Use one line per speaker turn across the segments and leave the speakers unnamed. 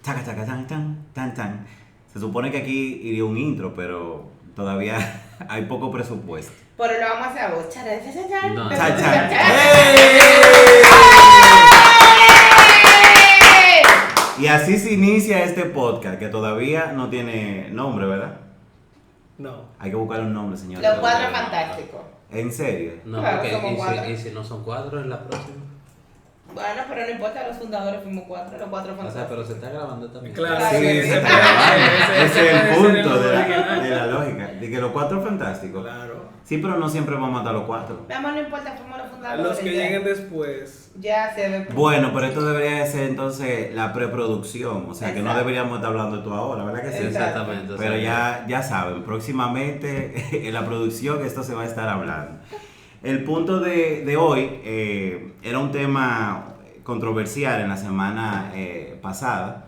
Chaca, chaca, tan, tan, tan, tan. Se supone que aquí iría un intro, pero todavía hay poco presupuesto.
Pero lo vamos a hacer a vos. Chara, cha, cha, cha.
No.
Cha, cha.
¡Ey!
Y así se inicia este podcast, que todavía no tiene nombre, ¿verdad?
No.
Hay que buscar un nombre, señor.
Los Cuatro Fantásticos.
¿En serio?
No,
Claro,
porque
somos cuatro.
y si no son 4 en la próxima.
Bueno, pero no importa, los fundadores fuimos los Cuatro
O sea,
Fantásticos.
pero se está grabando también.
Claro,
Claro,
Sí,
que
ese
sí.
es el
Ese puede ser
punto
el
de
original.
la lógica. De que los Cuatro Fantásticos.
Claro.
Sí, pero no siempre vamos a matar los cuatro.
Mi amor, no importa, fuimos los
A
fundadores.
los que
ya.
lleguen después.
Ya se ve.
Bueno, pero esto debería de ser entonces la preproducción. O sea, que no
Exacto.
deberíamos estar hablando de esto ahora, ¿verdad que sí?
Exacto.
Exactamente. o sea,
Pero ya saben, próximamente en la producción esto se va a estar hablando. El punto de hoy era un tema controversial en la semana pasada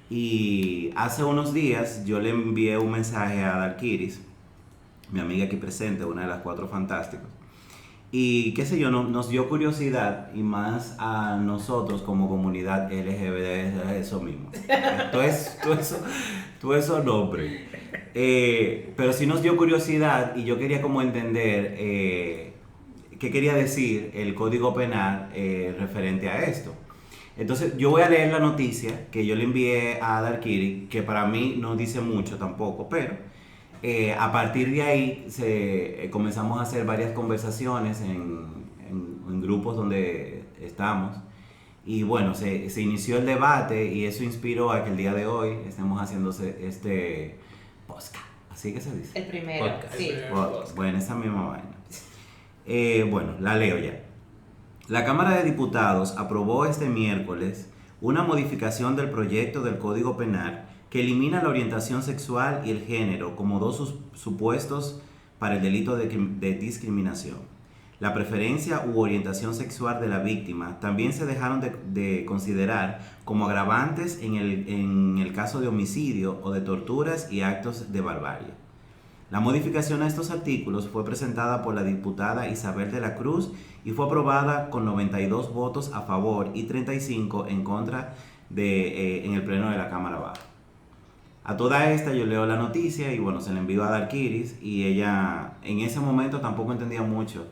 y hace unos días yo le envié un mensaje a Dalkiris, mi amiga aquí presente, una de las Cuatro Fantásticos, y qué sé yo, nos dio curiosidad y más a nosotros como comunidad LGBT, eso mismo. Todo eso nombre. Pero sí nos dio curiosidad y yo quería como entender qué quería decir el Código Penal referente a esto. Entonces yo voy a leer la noticia que yo le envié a Darkiri, que para mí no dice mucho tampoco, pero a partir de ahí comenzamos a hacer varias conversaciones en grupos donde estamos. Y bueno, se inició el debate y eso inspiró a que el día de hoy estemos haciéndose este podcast. Así que se dice.
El primero.
Podcast.
Sí.
Bueno, esa misma vaina. Bueno, la leo ya. La Cámara de Diputados aprobó este miércoles una modificación del proyecto del Código Penal que elimina la orientación sexual y el género como dos supuestos para el delito de discriminación. La preferencia u orientación sexual de la víctima también se dejaron de considerar como agravantes en el caso de homicidio o de torturas y actos de barbarie. La modificación a estos artículos fue presentada por la diputada Isabel de la Cruz y fue aprobada con 92 votos a favor y 35 en contra en el pleno de la Cámara Baja. A toda esta yo leo la noticia y bueno, se la envío a Darkiris y ella en ese momento tampoco entendía mucho.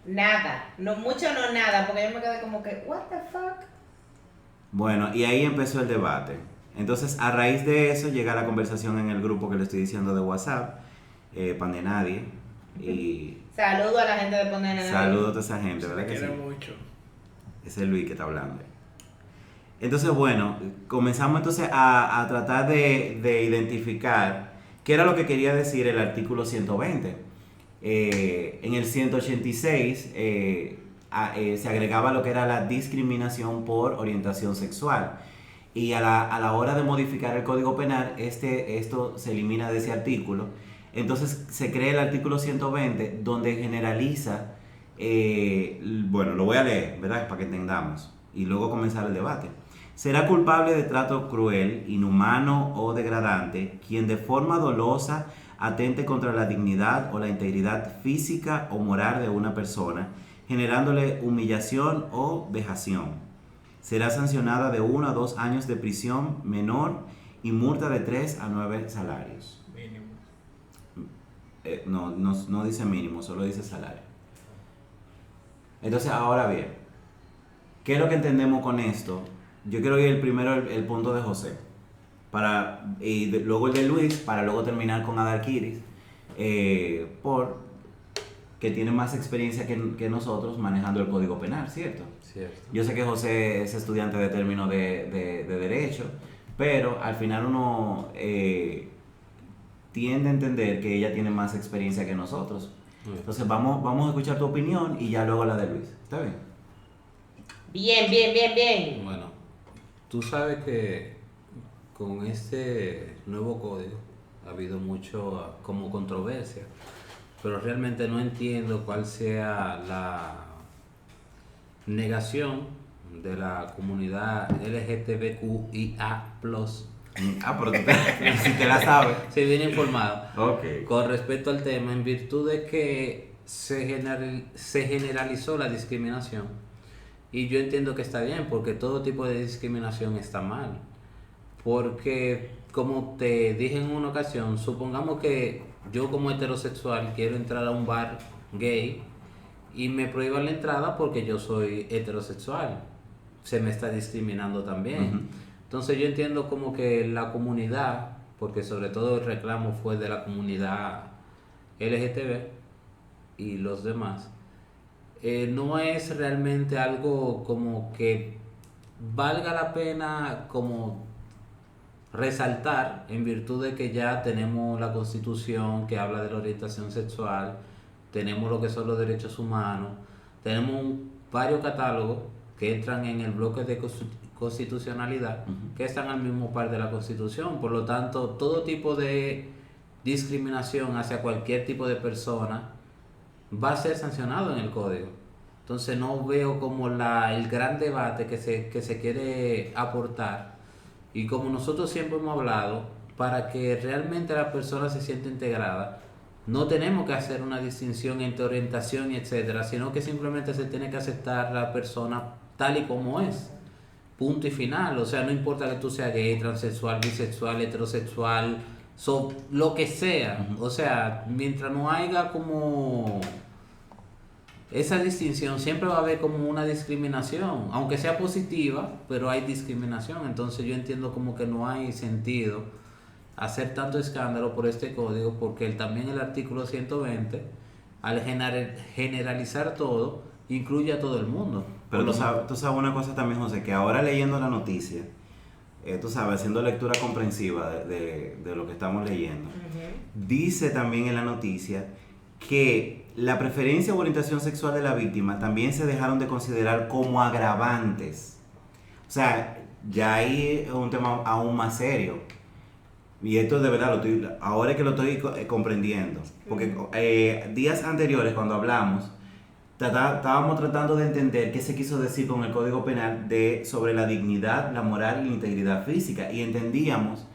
Nada. No, mucho no nada, porque yo me quedé como que, what the fuck?
Bueno, y ahí empezó el debate. Entonces, a raíz de eso llega la conversación en el grupo que le estoy diciendo de WhatsApp, Pan de Nadie. Y
Saludo a la gente de Poner en
saludo a toda esa gente,
Se
¿verdad
me
que sí?
quiere mucho.
Ese es Luis que está hablando. Entonces, bueno, comenzamos entonces a tratar de identificar qué era lo que quería decir el artículo 120. En el 186 se agregaba lo que era la discriminación por orientación sexual. Y a la hora de modificar el Código Penal, esto se elimina de ese artículo. Entonces se crea el artículo 120 donde generaliza, bueno, lo voy a leer, ¿verdad? Para que entendamos y luego comenzar el debate. Será culpable de trato cruel, inhumano o degradante quien de forma dolosa atente contra la dignidad o la integridad física o moral de una persona, generándole humillación o vejación. Será sancionada de 1 a 2 años de prisión menor y multa de 3 a 9 salarios.
Mínimo.
No dice mínimo, solo dice salario. Entonces, ahora bien, ¿qué es lo que entendemos con esto? Yo quiero ir primero el punto de José, luego el de Luis, para luego terminar con Adarkiris, que tiene más experiencia que nosotros manejando el Código Penal, ¿cierto?
Cierto.
Yo sé que José es estudiante de término de Derecho, pero al final uno tiende a entender que ella tiene más experiencia que nosotros. Entonces vamos a escuchar tu opinión y ya luego la de Luis. ¿Está bien?
Bien.
Bueno, tú sabes que con este nuevo código ha habido mucho como controversia, pero realmente no entiendo cuál sea la negación de la comunidad LGTBQIA+.
Pero si te la sabes.
Se viene informado.
Ok.
Con respecto al tema, en virtud de que se generalizó la discriminación, y yo entiendo que está bien, porque todo tipo de discriminación está mal, Porque, como te dije en una ocasión, supongamos que yo como heterosexual quiero entrar a un bar gay y me prohíban la entrada porque yo soy heterosexual. Se me está discriminando también.
Ujú.
Entonces yo entiendo como que la comunidad, porque sobre todo el reclamo fue de la comunidad LGTB y los demás, no es realmente algo como que valga la pena como resaltar, en virtud de que ya tenemos la Constitución que habla de la orientación sexual, tenemos lo que son los derechos humanos, tenemos varios catálogos que entran en el bloque de constitucionalidad,
Ujú.
que están al mismo par de la Constitución. Por lo tanto, todo tipo de discriminación hacia cualquier tipo de persona va a ser sancionado en el código. Entonces no veo como el gran debate que se quiere aportar, y como nosotros siempre hemos hablado, para que realmente la persona se sienta integrada, no tenemos que hacer una distinción entre orientación y etcétera, sino que simplemente se tiene que aceptar la persona tal y como es. Punto y final. O sea, no importa que tú seas gay, transexual, bisexual, heterosexual, lo que sea.
Ujú.
O sea, mientras no haya como esa distinción, siempre va a haber como una discriminación, aunque sea positiva, pero hay discriminación. Entonces yo entiendo como que no hay sentido hacer tanto escándalo por este código, porque también el artículo 120, al generalizar todo, incluye a todo el mundo.
Pero tú sabes una cosa también, José, que ahora leyendo la noticia, tú sabes, haciendo lectura comprensiva de lo que estamos leyendo, dice también en la noticia que la preferencia o orientación sexual de la víctima también se dejaron de considerar como agravantes. O sea, ya ahí es un tema aún más serio. Y esto de verdad, ahora es que lo estoy comprendiendo. Porque días anteriores, cuando hablamos, estábamos tratando de entender qué se quiso decir con el Código Penal sobre la dignidad, la moral y la integridad física. Y entendíamos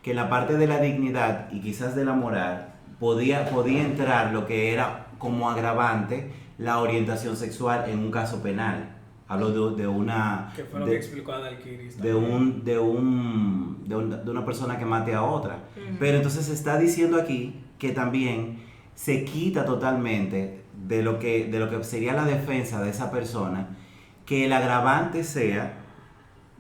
que en la parte de la dignidad y quizás de la moral podía entrar lo que era como agravante la orientación sexual en un caso penal. Hablo de una...
Que fue lo que explicó Adalkiris.
de una persona que mate a otra. Pero entonces se está diciendo aquí que también se quita totalmente de lo que sería la defensa de esa persona, que el agravante sea,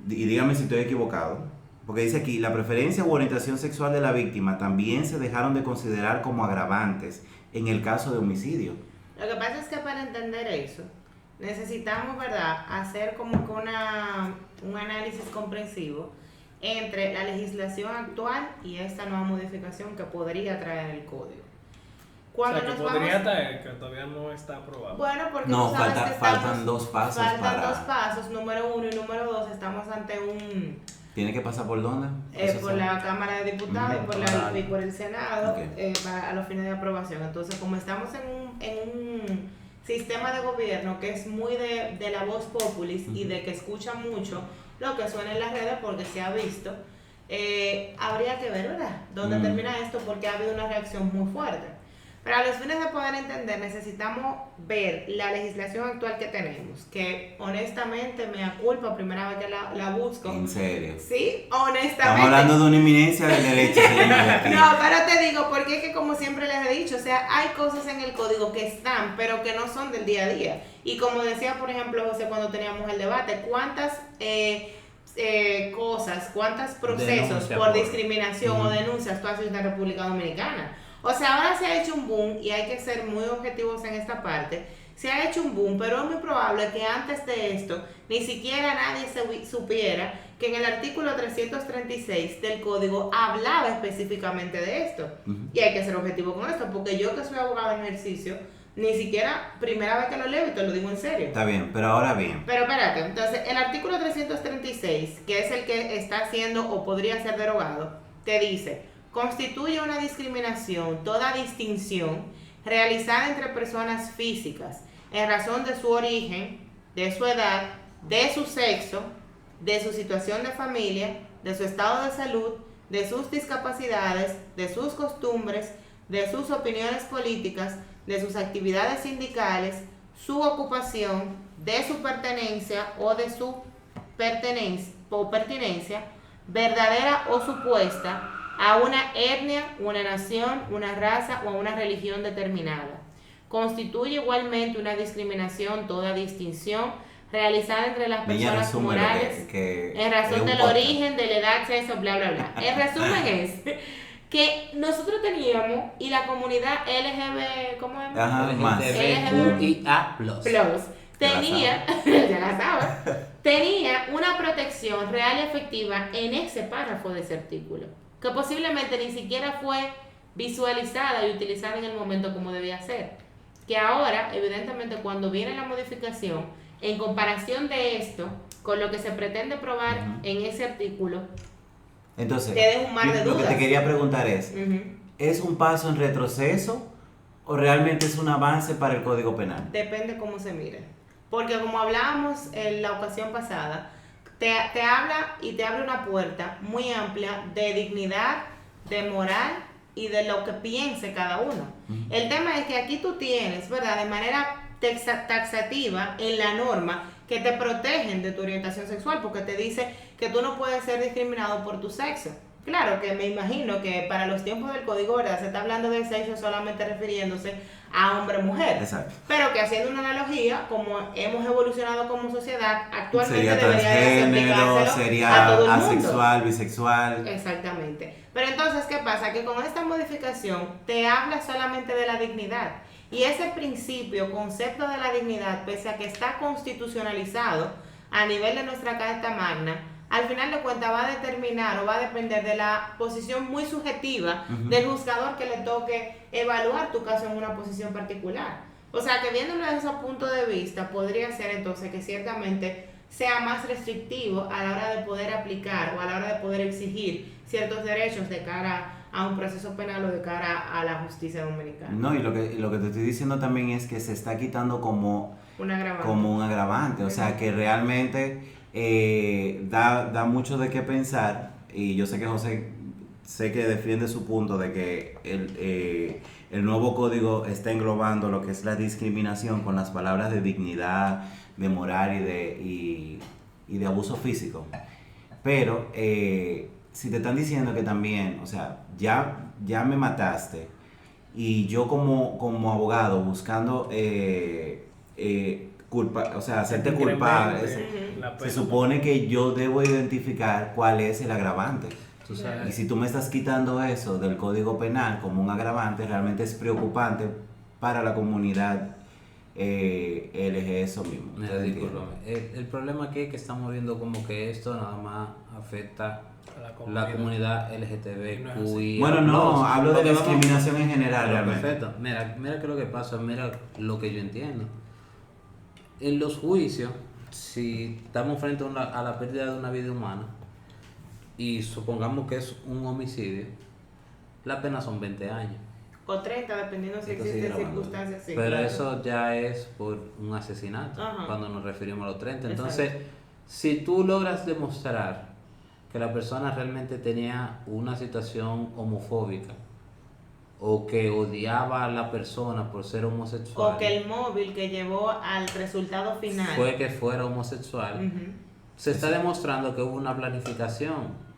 y dígame si estoy equivocado, porque dice aquí, la preferencia u orientación sexual de la víctima también se dejaron de considerar como agravantes en el caso de homicidio.
Lo que pasa es que para entender eso, necesitamos, ¿verdad?, hacer como que un análisis comprensivo entre la legislación actual y esta nueva modificación que podría traer el código. Cuando
o sea, que podría traer, que todavía no está aprobado.
Bueno, porque
No,
tú sabes que
faltan dos pasos.
Faltan dos pasos, número 1 y número 2, estamos ante un...
¿Tiene que pasar por dónde?
por la Cámara de Diputados y por el Senado,
Okay.
a los fines de aprobación. Entonces, como estamos en un sistema de gobierno que es muy de la voz populis y de que escucha mucho lo que suena en las redes porque se ha visto, habría que ver, ¿verdad?, dónde termina esto, porque ha habido una reacción muy fuerte. Pero a los fines de poder entender, necesitamos ver la legislación actual que tenemos, que honestamente me aculpa, primera vez que la busco.
¿En serio?
Sí, honestamente.
Estamos hablando de una eminencia del derecho, señora, aquí.
No, pero te digo, porque es que como siempre les he dicho, o sea, hay cosas en el código que están, pero que no son del día a día. Y como decía, por ejemplo, José, cuando teníamos el debate, ¿cuántas cosas, cuántos procesos por discriminación o denuncias tú haces en la República Dominicana? O sea, ahora se ha hecho un boom, y hay que ser muy objetivos en esta parte, se ha hecho un boom, pero es muy probable que antes de esto ni siquiera nadie supiera que en el artículo 336 del código hablaba específicamente de esto. Y hay que ser objetivo con esto, porque yo, que soy abogado en ejercicio, ni siquiera primera vez que lo leo, y te lo digo en serio.
Está bien, pero ahora bien.
Pero espérate, entonces el artículo 336, que es el que está siendo o podría ser derogado, te dice: constituye una discriminación toda distinción realizada entre personas físicas en razón de su origen, de su edad, de su sexo, de su situación de familia, de su estado de salud, de sus discapacidades, de sus costumbres, de sus opiniones políticas, de sus actividades sindicales, su ocupación, de su pertenencia o de su pertenencia, verdadera o supuesta, a una etnia, una nación, una raza o a una religión determinada. Constituye igualmente una discriminación toda distinción realizada entre las
Niña,
personas
resume lo
morales
que
en razón
es un
del
podcast.
origen, de la edad, sexo, bla, bla, bla. El resumen es que nosotros teníamos y la comunidad LGBT, ¿cómo es?
Ajá, más.
LGTBQIA+.
Plus tenía, ya la sabes, tenía una protección real y efectiva en ese párrafo de ese artículo, que posiblemente ni siquiera fue visualizada y utilizada en el momento como debía ser. Que ahora, evidentemente, cuando viene la modificación, en comparación de esto, con lo que se pretende probar en ese artículo,
Entonces,
te deja un mar de
lo que
dudas.
te quería preguntar es,
Ujú.
¿es un paso en retroceso o realmente es un avance para el Código Penal?
Depende cómo se mire. Porque como hablábamos en la ocasión pasada, te habla y te abre una puerta muy amplia de dignidad, de moral y de lo que piense cada uno. El tema es que aquí tú tienes, ¿verdad? De manera taxativa en la norma que te protegen de tu orientación sexual, porque te dice que tú no puedes ser discriminado por tu sexo. Claro que me imagino que para los tiempos del código, ¿verdad? Se está hablando de sexo solamente refiriéndose a hombre-mujer.
Exacto.
Pero que haciendo una analogía, como hemos evolucionado como sociedad, actualmente
Sería
debería de
transgénero,
aplicárselo a todo
sería
el mundo.
asexual, bisexual.
Exactamente. Pero entonces, ¿qué pasa? Que con esta modificación te habla solamente de la dignidad. Y ese principio, concepto de la dignidad, pese a que está constitucionalizado a nivel de nuestra Carta Magna, al final de cuentas va a determinar o va a depender de la posición muy subjetiva del juzgador que le toque evaluar tu caso en una posición particular. O sea, que viéndolo desde ese punto de vista, podría ser entonces que ciertamente sea más restrictivo a la hora de poder aplicar o a la hora de poder exigir ciertos derechos de cara a un proceso penal o de cara a la justicia dominicana.
No, y lo que te estoy diciendo también es que se está quitando como
Un agravante.
como un agravante, o sea que realmente da mucho de qué pensar, y yo sé que José que defiende su punto de que el nuevo código está englobando lo que es la discriminación con las palabras de dignidad, de moral y de abuso físico, pero si te están diciendo que también, o sea, ya me mataste, y yo como abogado buscando o sea, hacerte culpable, se supone que yo debo identificar cuál es el agravante.
Tú sabes.
Y si tú me estás quitando eso del Código Penal como un agravante, realmente es preocupante para la comunidad LG, eso mismo.
Mira, discúlpame. El problema aquí es que estamos viendo como que esto nada más afecta a la comunidad LGTBQI.
Bueno, no, hablo de
Porque vamos-
discriminación en general,
Pero
realmente.
perfecto. Mira qué es lo que pasa, mira lo que yo entiendo. En los juicios, si estamos frente a la pérdida de una vida humana y supongamos que es un homicidio, la pena son 20 años.
O 30, dependiendo si
Esto sigue
existen
grabando.
circunstancias. Sí,
Pero
claro.
eso ya es por un asesinato,
Ajá.
cuando nos referimos a los 30. Entonces, si tú logras demostrar que la persona realmente tenía una situación homofóbica o que odiaba a la persona por ser homosexual,
O que el móvil que llevó al resultado final
fue que fuera homosexual,
Ujú.
se está demostrando que hubo una planificación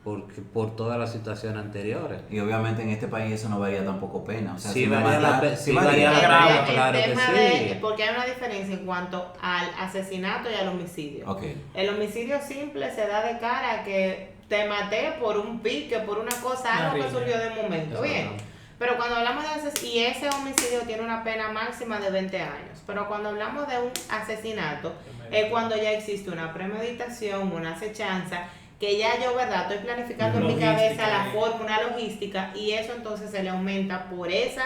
por todas las situaciones anteriores.
Y obviamente en este país eso no valía tampoco pena. O sea,
Sí
si me
valía la
matan-
pe-
sí
sí
valía.
valía la
Grave,
pena,
El
claro que
tema
sí.
porque hay una diferencia en cuanto al asesinato y al homicidio.
Ok.
El homicidio simple se da de cara a que te maté por un pique, por una cosa,
Una
algo que
riña.
surgió de momento. Bien. Pero cuando hablamos de asesinato, y ese homicidio tiene una pena máxima de 20 años, pero cuando hablamos de un asesinato, es cuando ya existe una premeditación, una acechanza, que ya yo, ¿verdad? Estoy planificando en mi
Logística,
cabeza la forma, una logística, y eso entonces se le aumenta por esa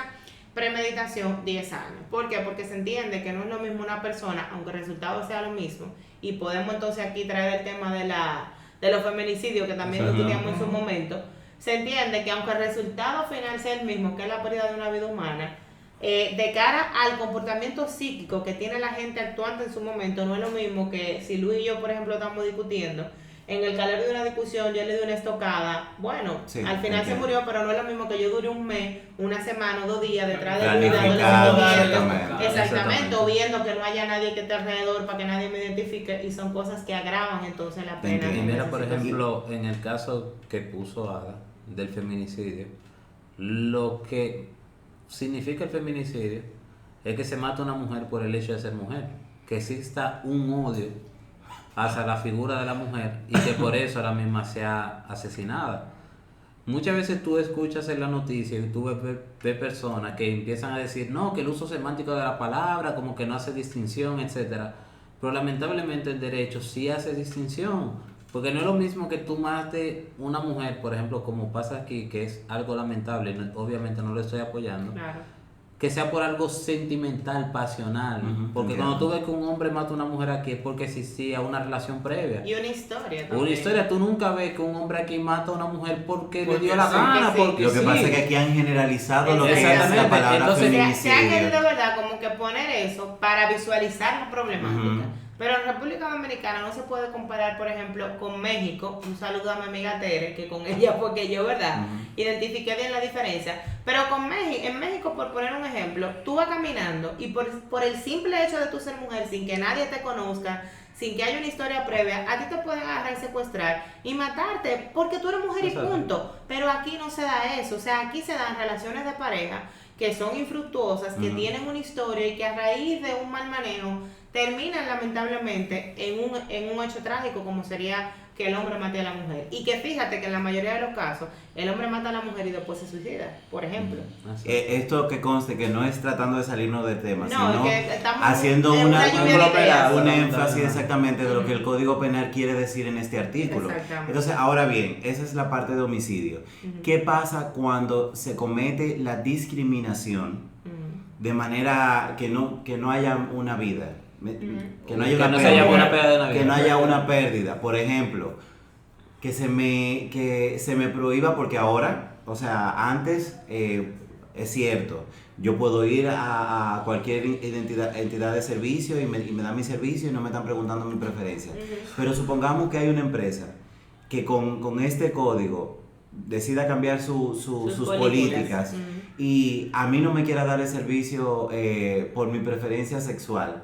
premeditación 10 años. ¿Por qué? Porque se entiende que no es lo mismo una persona, aunque el resultado sea lo mismo, y podemos entonces aquí traer el tema de los feminicidios, que también lo
Ujú.
estudiamos en su momento. Se entiende que aunque el resultado final sea el mismo, que es la pérdida de una vida humana, de cara al comportamiento psíquico que tiene la gente actuante en su momento, no es lo mismo que si Luis y yo, por ejemplo, estamos discutiendo en el calor de una discusión yo le di una estocada, bueno,
Sí,
al final se
entiendo.
murió, pero no es lo mismo que yo dure un mes, una semana o 2 días detrás de él
Planificado,
dándole seguimiento.
exactamente.
Exactamente, o viendo que no haya nadie que esté alrededor para que nadie me identifique, y son cosas que agravan entonces la pena.
Entiendo.
Y
en
mira,
esa
por
situación.
ejemplo, en el caso que puso Ada del feminicidio, lo que significa el feminicidio es que se mata a una mujer por el hecho de ser mujer, que exista un odio hacia la figura de la mujer y que por eso la misma sea asesinada. Muchas veces tú escuchas en la noticia y tú ves personas que empiezan a decir no, que el uso semántico de la palabra como que no hace distinción, etcétera. Pero lamentablemente el derecho sí hace distinción, porque no es lo mismo que tú mates una mujer, por ejemplo, como pasa aquí, que es algo lamentable, obviamente no lo estoy apoyando,
Claro.
que sea por algo sentimental, pasional,
Ujú,
porque
entiendo.
cuando tú ves que un hombre mata a una mujer aquí es porque existía una relación previa.
Y una historia también.
Una historia, tú nunca ves que un hombre aquí mata a una mujer porque le
Porque
dio la
sí,
gana,
que sí.
porque
Lo que
sí.
pasa es que aquí han generalizado lo que es la
Exactamente.
palabra
Entonces,
Se ha querido,
feminicidio.
¿verdad?, como que poner eso para visualizar la problemática.
Ujú.
Pero en República Dominicana no se puede comparar, por ejemplo, con México. Un saludo a mi amiga Tere, que con ella fue que yo, ¿verdad?,
Ujú.
identifiqué bien la diferencia. Pero con en México, por poner un ejemplo, tú vas caminando y por el simple hecho de tú ser mujer, sin que nadie te conozca, sin que haya una historia previa, a ti te pueden agarrar y secuestrar y matarte porque tú eres mujer y
Exacto.
punto. Pero aquí no se da eso. O sea, aquí se dan relaciones de pareja que son infructuosas, que
Ujú.
tienen una historia y que a raíz de un mal manejo terminan lamentablemente en un hecho trágico como sería que el hombre mate a la mujer. Y que fíjate que en la mayoría de los casos el hombre mata a la mujer y después se suicida, por ejemplo.
Así.
Esto que conste que no es tratando de salirnos del tema,
No,
sino
es que estamos
haciendo
en
una
lluvia de ideas.
un énfasis
Lamentablemente.
exactamente de lo que el
Ujú.
Código Penal quiere decir en este artículo.
Exactamente.
Entonces, ahora bien, esa es la parte de homicidio.
Ujú.
¿Qué pasa cuando se comete la discriminación
Ujú.
de manera que no haya una vida? Que no haya
Que
una
no se haya
pérdida,
una pérdida de una vida.
que no haya una pérdida. Por ejemplo, que se me prohíba, porque ahora, o sea, antes es cierto, yo puedo ir a cualquier entidad de servicio y me dan mi servicio y no me están preguntando mi preferencia.
Ujú.
Pero supongamos que hay una empresa que con este código decida cambiar sus políticas
Ujú.
y a mí no me quiera dar el servicio por mi preferencia sexual,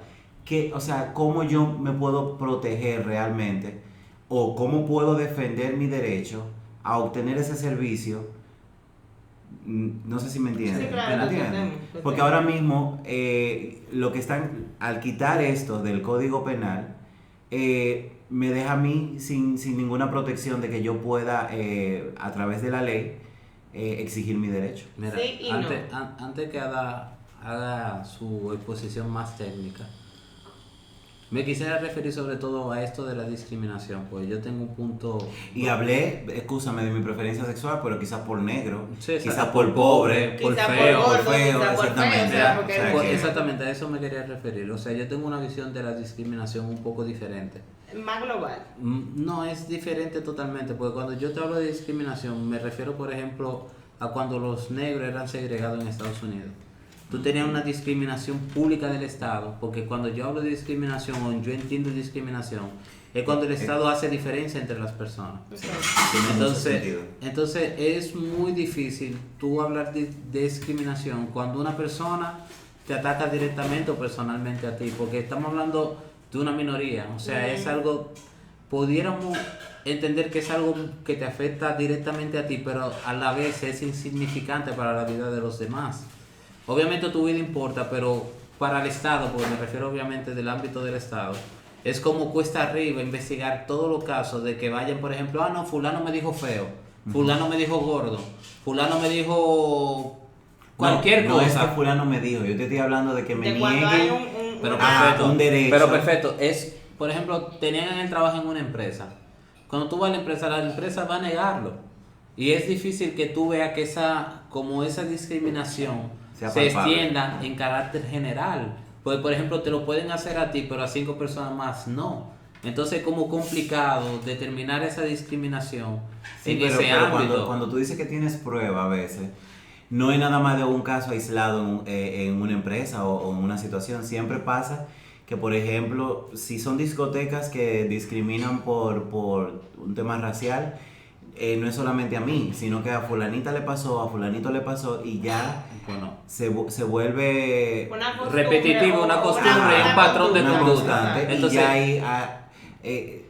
o sea, ¿cómo yo me puedo proteger realmente? ¿O cómo puedo defender mi derecho a obtener ese servicio? No sé si me entienden.
Sí, claro,
¿Me
te
entienden?
entendemos.
Porque ahora mismo lo que están, al quitar esto del Código Penal, me deja a mí sin ninguna protección de que yo pueda, a través de la ley, exigir mi derecho.
Mira,
Sí y
antes que haga su exposición más técnica, me quisiera referir sobre todo a esto de la discriminación, pues yo tengo un punto...
Y hablé, escúchame, de mi preferencia sexual, pero quizás por negro,
Sí, exacto,
quizás por pobre,
por
Quizá
feo,
por
por
gordo,
feo,
quizá por feo,
exactamente.
o sea, porque
O sea,
Pues
que-
exactamente, a eso me quería referir. O sea, yo tengo una visión de la discriminación un poco diferente.
Más global.
No, es diferente totalmente, porque cuando yo te hablo de discriminación, me refiero, por ejemplo, a cuando los negros eran segregados en Estados Unidos. Tú tenías una discriminación pública del Estado, porque cuando yo hablo de discriminación, o yo entiendo discriminación, es cuando el Estado hace diferencia entre las personas.
Tiene mucho sentido.
Entonces es muy difícil tú hablar de discriminación cuando una persona te ataca directamente o personalmente a ti, porque estamos hablando de una minoría, o sea, es algo, pudiéramos entender que es algo que te afecta directamente a ti, pero a la vez es insignificante para la vida de los demás. Obviamente tu vida importa, pero para el Estado, porque me refiero obviamente del ámbito del Estado, es como cuesta arriba investigar todos los casos de que vayan, por ejemplo, no, fulano me dijo feo, fulano me dijo gordo, fulano me dijo cualquier
no, no es
cosa.
que fulano me dijo, yo te estoy hablando de que me
De cuando hay
nieguen.
Pero
una-
perfecto,
un derecho.
Pero perfecto, es, por ejemplo, tenían el trabajo en una empresa. Cuando tú vas a la empresa va a negarlo. Y es difícil que tú veas que esa discriminación
Sea
se
palpable.
extienda en carácter general. Pues, por ejemplo, te lo pueden hacer a ti, pero a 5 personas más no. Entonces es como complicado determinar esa discriminación
Sí,
en
pero,
ese
pero
ámbito.
cuando tú dices que tienes prueba a veces, no es nada más de un caso aislado en una empresa o en una situación. Siempre pasa que por ejemplo, si son discotecas que discriminan por un tema racial, no es solamente a mí, sino que a fulanita le pasó, a fulanito le pasó y ya
Bueno,
se vuelve
Una costumbre
repetitivo,
o
una costumbre, un patrón de
una
conducta.
constante
Entonces,
y ya ahí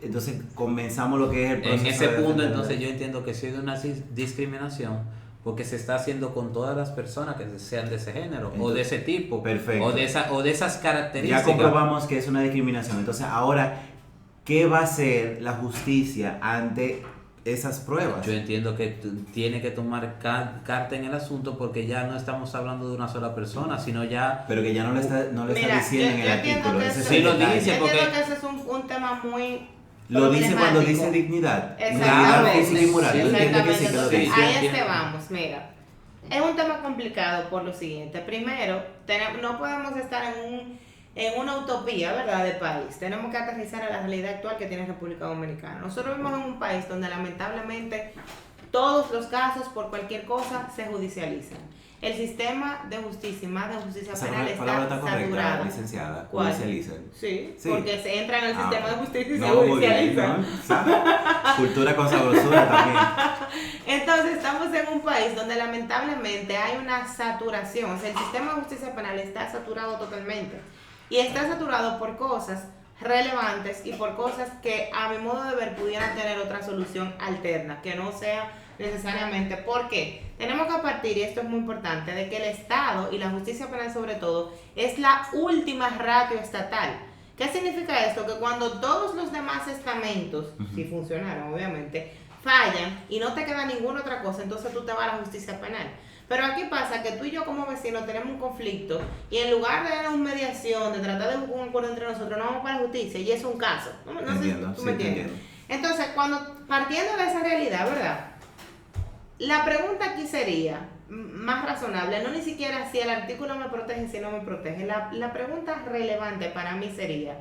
entonces comenzamos lo que es el proceso
en ese
de
punto,
defender
entonces yo
derechos.
entiendo que sí hay una discriminación porque se está haciendo con todas las personas que sean de ese género o de ese tipo,
Perfecto.
o de esas características.
Ya comprobamos que es una discriminación. Entonces, ahora, ¿qué va a hacer la justicia ante esas pruebas?
Yo entiendo que tiene que tomar carta en el asunto porque ya no estamos hablando de una sola persona, sino ya...
Pero que ya no lo está
Mira,
diciendo en el
entiendo
artículo.
que
Ese es
sí
el
lo
detalle.
dice,
Yo
porque-
entiendo que ese es un tema muy
Lo dice cuando
problemático.
dice dignidad.
Exactamente.
Dignidad física y moral. ¿Tú entiendes que sí que lo
Entonces,
dice?
Sí,
ahí
entiendo.
vamos, mira. Es un tema complicado por lo siguiente. Primero, no podemos estar en una utopía, ¿verdad?, de país. Tenemos que aterrizar a la realidad actual que tiene República Dominicana. Nosotros vivimos en un país donde lamentablemente todos los casos por cualquier cosa se judicializan. El sistema de justicia y más de justicia
Esa
penal
palabra
está
está correcta,
saturado.
licenciada.
¿Cuál?
Judicializan.
Sí,
Sí.
porque se entra en el sistema de justicia y se
no, muy bien,
judicializan.
¿no? ¿Sabes? Cultura con sabrosura también.
Entonces estamos en un país donde lamentablemente hay una saturación, o sea, el sistema de justicia penal está saturado totalmente y está saturado por cosas relevantes y por cosas que a mi modo de ver pudieran tener otra solución alterna, que no sea necesariamente, porque tenemos que partir, y esto es muy importante, de que el Estado y la justicia penal sobre todo es la última ratio estatal. ¿Qué significa esto? Que cuando todos los demás estamentos, si funcionaron obviamente, fallan y no te queda ninguna otra cosa, entonces tú te vas a la justicia penal. Pero aquí pasa que tú y yo como vecinos tenemos un conflicto y en lugar de una mediación, de tratar de buscar un acuerdo entre nosotros, nos vamos para la justicia y es un caso. No sé
Entiendo,
si tú
sí,
me
te
entiendes.
entiendo.
Entonces, partiendo de esa realidad, ¿verdad? La pregunta aquí sería más razonable, no ni siquiera si el artículo me protege, si no me protege. La pregunta relevante para mí sería,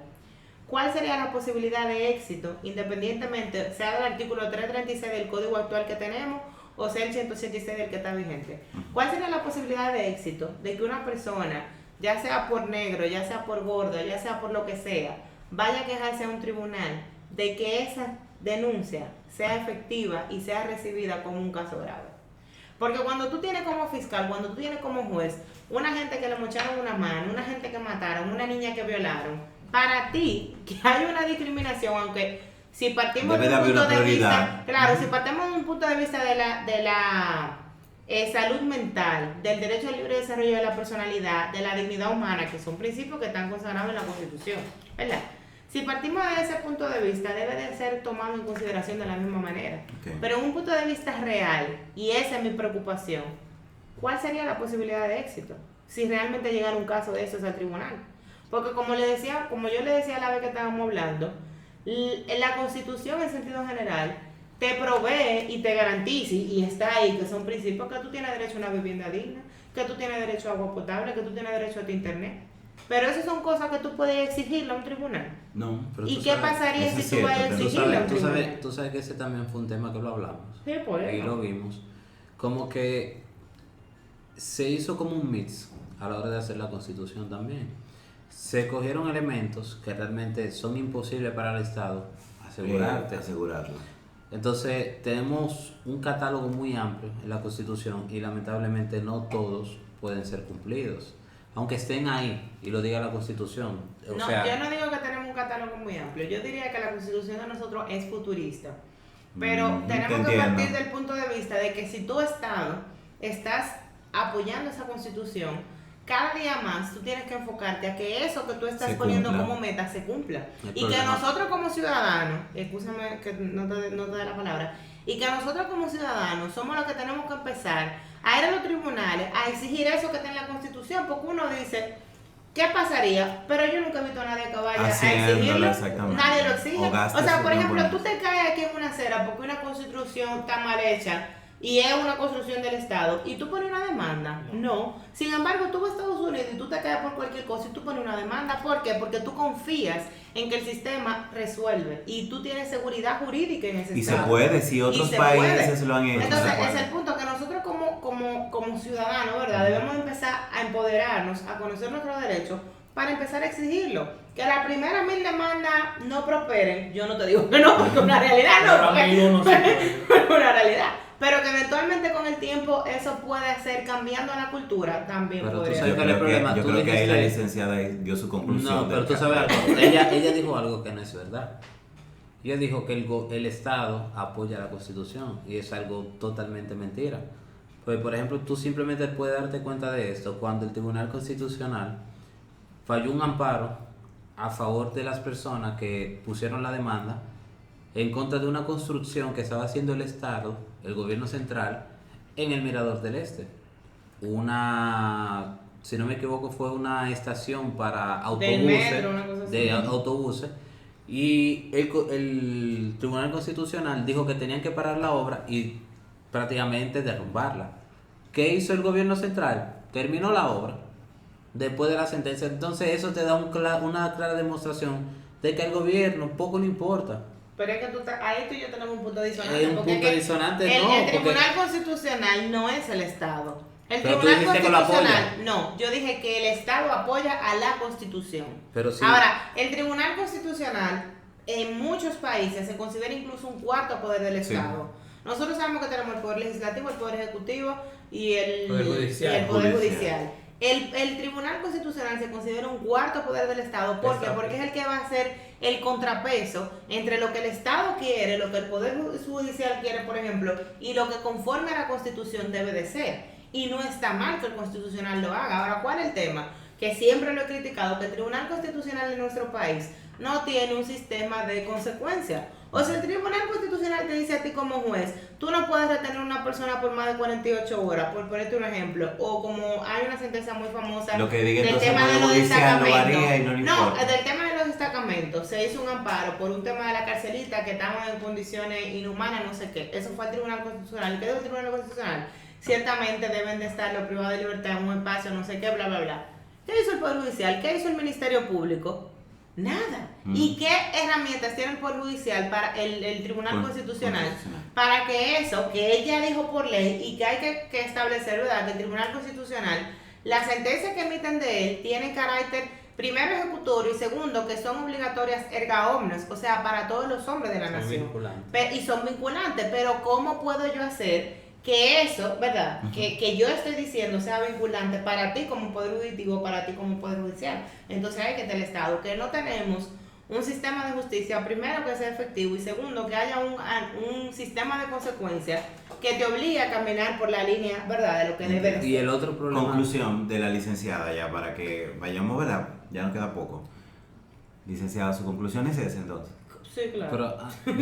¿cuál sería la posibilidad de éxito, independientemente sea del artículo 336 del código actual que tenemos o sea el 186 del que está vigente? ¿Cuál sería la posibilidad de éxito de que una persona, ya sea por negro, ya sea por gordo, ya sea por lo que sea, vaya a quejarse a un tribunal de que esa denuncia sea efectiva y sea recibida como un caso grave? Porque cuando tú tienes como fiscal, cuando tú tienes como juez, una gente que le mocharon una mano, una gente que mataron, una niña que violaron, para ti, que hay una discriminación, aunque si partimos
Debe
de un
haber
punto
una
de
prioridad.
vista, claro, si partimos de un punto de vista de la salud mental, del derecho al libre desarrollo de la personalidad, de la dignidad humana, que son principios que están consagrados en la Constitución, ¿verdad? Si partimos de ese punto de vista, debe de ser tomado en consideración de la misma manera.
Okay.
Pero en un punto de vista real, y esa es mi preocupación, ¿cuál sería la posibilidad de éxito si realmente llegara un caso de esos al tribunal? Porque como yo le decía a la vez que estábamos hablando, la Constitución en sentido general te provee y te garantiza, y está ahí, que son principios, que tú tienes derecho a una vivienda digna, que tú tienes derecho a agua potable, que tú tienes derecho a tu internet. Pero esas son cosas que tú puedes exigirle a un tribunal.
No,
Pero
¿Y
tú
qué
sabes-
pasaría
eso
si
es
tú
cierto,
vas a
pero tú
exigirle a un
tú
tribunal?
sabes, tú sabes que ese también fue un tema que lo hablamos.
Sí, por
Ahí
eso.
lo vimos. Como que se hizo como un mix a la hora de hacer la constitución también. Se cogieron elementos que realmente son imposibles para el Estado asegurarte.
Asegurarlo.
Entonces tenemos un catálogo muy amplio en la constitución y lamentablemente no todos pueden ser cumplidos. Aunque estén ahí y lo diga la constitución. O
No,
sea,
yo no digo que tenemos un catálogo muy amplio. Yo diría que la constitución de nosotros es futurista. Pero
te
tenemos que
entiendo.
partir del punto de vista de que si tu Estado estás apoyando esa constitución, cada día más tú tienes que enfocarte a que eso que tú estás
Se
poniendo
cumpla.
como meta se cumpla.
El
Y que
problema-
nosotros como ciudadanos, escúchame que no te dé la palabra, y que nosotros como ciudadanos somos los que tenemos que empezar a ir a los tribunales a exigir eso que está en la Constitución, porque uno dice, ¿qué pasaría? Pero yo nunca he visto a nadie que vaya
Haciéndolo,
a exigirlo,
exactamente.
nadie lo exige.
O gaste
O sea,
su
por
tiempo
ejemplo,
en
tú
eso.
te caes aquí en una acera porque una construcción está mal hecha y es una construcción del Estado y tú pones una demanda. No. Sin embargo, tú vas a Estados Unidos y tú te caes por cualquier cosa y tú pones una demanda. ¿Por qué? Porque tú confías en que el sistema resuelve y tú tienes seguridad jurídica en ese
Y se
Estado.
puede, si otros
Y se
países
puede.
lo han hecho.
Entonces,
se puede.
es el punto que nosotros como ciudadanos, ¿verdad? Debemos empezar a empoderarnos, a conocer nuestros derechos, para empezar a exigirlo. Que las primeras 1000 demandas no prosperen, yo no te digo que no, porque es una realidad, no,
Pero a
porque
mí uno se puede.
es una realidad. Pero que eventualmente con el tiempo eso puede ser cambiando la cultura, también
Pero tú
podría
sabes
Yo
ser.
cuál es el
creo que,
problema.
yo
Tú
creo que ahí la
dijiste-
licenciada dio su conclusión.
No, pero
del
tú sabes
caso.
algo. Ella dijo algo que no es verdad. Ella dijo que el Estado apoya la Constitución y es algo totalmente mentira. Pues, por ejemplo, tú simplemente puedes darte cuenta de esto cuando el Tribunal Constitucional falló un amparo a favor de las personas que pusieron la demanda en contra de una construcción que estaba haciendo el Estado, el gobierno central, en el Mirador del Este. Una, si no me equivoco, fue una estación para autobuses,
metro, una cosa así.
de autobuses, y el Tribunal Constitucional dijo que tenían que parar la obra y prácticamente derrumbarla. ¿Qué hizo el gobierno central? Terminó la obra después de la sentencia. Entonces eso te da una clara demostración de que al gobierno poco le importa.
Pero es que ahí tú y yo tenemos un punto disonante.
Un
porque
punto
es que
disonante,
el,
no,
el
porque-
Tribunal Constitucional no es el Estado. El
Pero tú
Tribunal
dijiste que lo
Constitucional, no, yo dije que el Estado apoya a la Constitución.
Pero sí.
Ahora, el Tribunal Constitucional en muchos países se considera incluso un cuarto poder del
Sí.
Estado. Nosotros sabemos que tenemos el Poder Legislativo, el Poder Ejecutivo y el
Poder Judicial.
y el Poder
Judicial.
Judicial. El Tribunal Constitucional se considera un cuarto poder del Estado. ¿Por qué?
Exacto.
Porque es el que va a hacer el contrapeso entre lo que el Estado quiere, lo que el Poder Judicial quiere, por ejemplo, y lo que conforme a la Constitución debe de ser. Y no está mal que el Constitucional lo haga. Ahora, ¿cuál es el tema? Que siempre lo he criticado, que el Tribunal Constitucional de nuestro país no tiene un sistema de consecuencias. O sea, el Tribunal Constitucional te dice a ti como juez, tú no puedes retener a una persona por más de 48 horas, por ponerte un ejemplo. O como hay una sentencia muy famosa
Lo que diga
del
entonces el
tema de
Poder
los
Judicial lo
destacamentos.
varía y no le importa.
Del tema de los destacamentos, se hizo un amparo por un tema de la carcelita que estaban en condiciones inhumanas, no sé qué. Eso fue al Tribunal Constitucional. ¿Qué dijo el Tribunal Constitucional? Ciertamente deben de estar los privados de libertad en un espacio, no sé qué, bla, bla, bla. ¿Qué hizo el Poder Judicial? ¿Qué hizo el Ministerio Público? Nada. ¿Y qué herramientas tiene el Poder Judicial para el Tribunal Constitucional? Para que eso, que ella dijo por ley y que hay que establecer, ¿verdad? Que el Tribunal Constitucional, las sentencias que emiten de él tienen carácter, primero, ejecutorio y segundo, que son obligatorias erga omnes, o sea, para todos los hombres de la
Son
nación.
vinculantes.
Y son vinculantes, pero ¿cómo puedo yo hacer que eso, ¿verdad? Que yo estoy diciendo sea vinculante para ti como Poder Judicial, para ti como Poder Judicial? Entonces hay que tener el Estado, que no tenemos un sistema de justicia, primero que sea efectivo y segundo que haya un sistema de consecuencias que te obligue a caminar por la línea, ¿verdad? De lo que debe de
Y
ser.
el otro problema.
Conclusión de la licenciada ya para que vayamos, ¿verdad? Ya nos queda poco. Licenciada, su conclusión es esa entonces.
Sí, claro.
Pero,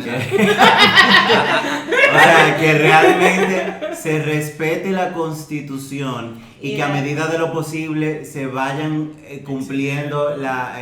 O sea, que realmente se respete la Constitución y que a medida de lo posible se vayan cumpliendo la...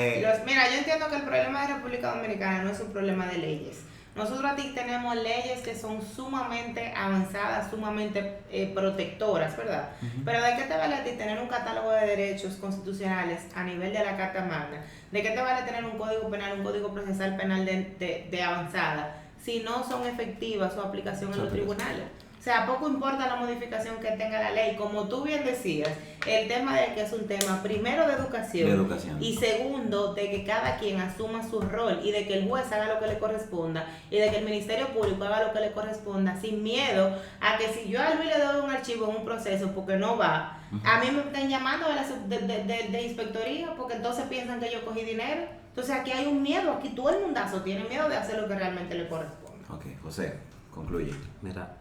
Mira, yo entiendo que el problema de República Dominicana no es un problema de leyes. Nosotros aquí tenemos leyes que son sumamente avanzadas, sumamente protectoras, ¿verdad? Pero ¿de qué te vale a ti tener un catálogo de derechos constitucionales a nivel de la Carta Magna? ¿De qué te vale tener un código penal, un código procesal penal de avanzada si no son efectivas su aplicación en los tribunales? O sea, poco importa la modificación que tenga la ley. Como tú bien decías, el tema de que es un tema primero de educación, y segundo de que cada quien asuma su rol y de que el juez haga lo que le corresponda y de que el Ministerio Público haga lo que le corresponda sin miedo a que si yo a Luis le doy un archivo en un proceso porque no va, a mí me están llamando de inspectoría porque entonces piensan que yo cogí dinero. Entonces aquí hay un miedo, aquí todo el mundazo tiene miedo de hacer lo que realmente le corresponde.
Ok, José, concluye.
mira,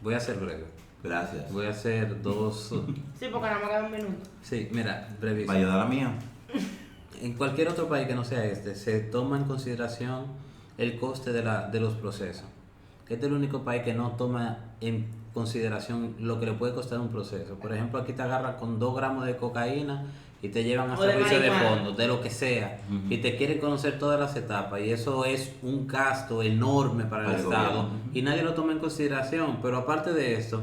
voy a ser breve.
Gracias.
Voy a hacer dos.
Sí, porque nada más queda un minuto.
Sí, mira, brevísimo.
¿Va a ayudar a la mía?
En cualquier otro país que no sea este, se toma en consideración el coste de los procesos. Este es el único país que no toma en consideración lo que le puede costar un proceso. Por ejemplo, aquí te agarran con 2 gramos de cocaína y te llevan a
O de
servicio de
marihuana.
fondo, de lo que sea, y te quieren conocer todas las etapas, y eso es un gasto enorme para el
Para el
Estado,
gobierno.
y nadie lo toma en consideración. Pero aparte de esto,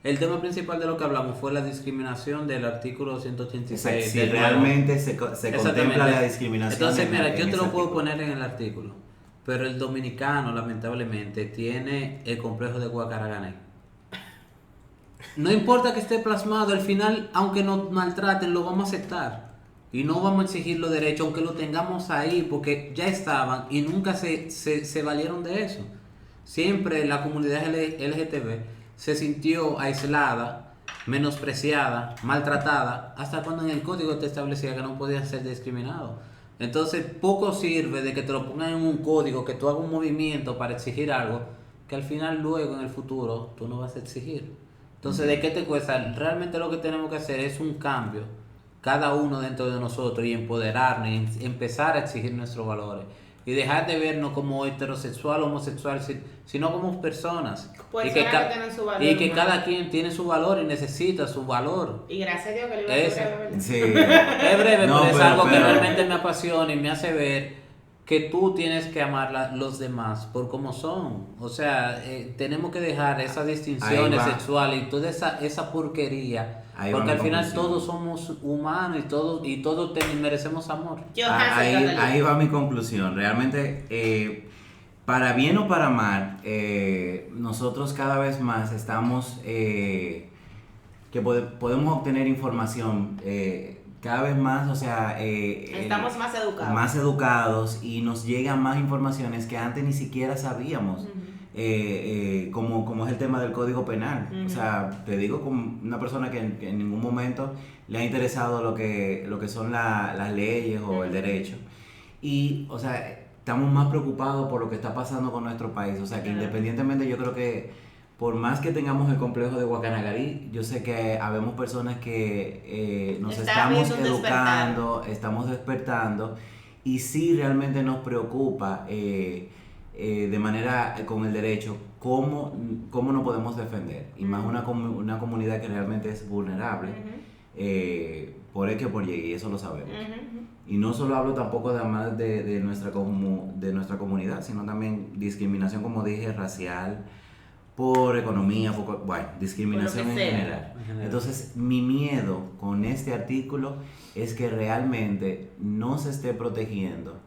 el tema principal de lo que hablamos fue la discriminación del artículo 186.
Si
del nuevo.
realmente se
Exactamente.
contempla la discriminación.
Entonces, mira, yo
en
te
ese
lo puedo
artículo.
poner en el artículo, pero el dominicano, lamentablemente, tiene el complejo de Guacaragané. No importa que esté plasmado, al final, aunque nos maltraten, lo vamos a aceptar. y no vamos a exigir los derechos, aunque lo tengamos ahí, porque ya estaban y nunca se valieron de eso. Siempre la comunidad LGTB se sintió aislada, menospreciada, maltratada, hasta cuando en el código te establecía que no podías ser discriminado. Entonces, poco sirve de que te lo pongan en un código, que tú hagas un movimiento para exigir algo, que al final luego en el futuro tú no vas a exigir. Entonces, ¿de qué te cuesta? Realmente lo que tenemos que hacer es un cambio, cada uno dentro de nosotros, y empoderarnos, y empezar a exigir nuestros valores. Y dejar de vernos como heterosexual, homosexual, sino como personas.
Pues
y que,
tienen su valor,
y que
¿no?
cada quien tiene su valor y necesita su valor.
Y gracias a Dios que le iba a decir breve, ¿verdad?
Sí.
Es breve,
No,
pero es
pero-
algo que
pero-
realmente me apasiona y me hace ver que tú tienes que amar a los demás por como son. O sea, tenemos que dejar esas distinciones
Ahí va.
sexuales y toda esa porquería.
Ahí va
Porque
mi
al final
conclusión.
todos somos humanos y todos merecemos amor.
Ahí va mi conclusión. Realmente, para bien o para mal, nosotros cada vez más estamos, podemos obtener información cada vez más, o sea,
Estamos más educados.
más educados, y nos llegan más informaciones que antes ni siquiera sabíamos. Como es el tema del Código Penal. O sea, te digo como una persona que en ningún momento le ha interesado lo que son las leyes o el derecho. Y, o sea, estamos más preocupados por lo que está pasando con nuestro país. O sea, que independientemente, yo creo que por más que tengamos el complejo de Guacanagarí, yo sé que habemos personas que nos
Está
estamos
habiendo un
educando, estamos despertando, y sí realmente nos preocupa de manera con el derecho cómo nos podemos defender, y más una comunidad que realmente es vulnerable por X o por Y, y eso lo sabemos. Y no solo hablo tampoco además de nuestra comunidad, sino también discriminación, como dije, racial, por economía, discriminación
Por lo que
en
sea.
general. Entonces, mi miedo con este artículo es que realmente no se esté protegiendo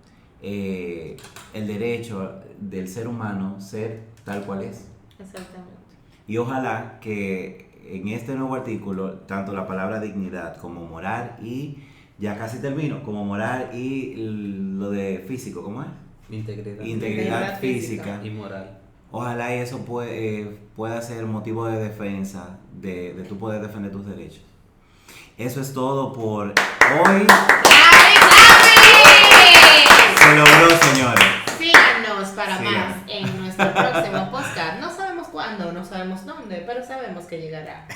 el derecho del ser humano ser tal cual es.
Exactamente.
Y ojalá que en este nuevo artículo, tanto la palabra dignidad como moral, y ya casi termino, como moral y lo de físico, ¿cómo es?
Integridad.
Integridad física.
Y moral.
Ojalá eso pueda ser motivo de defensa, de tú poder defender tus derechos. Eso es todo por hoy.
¡Clave!
Se logró, señores.
Síganos para
Síganos.
más en nuestro próximo podcast. No sabemos cuándo, no sabemos dónde, pero sabemos que llegará.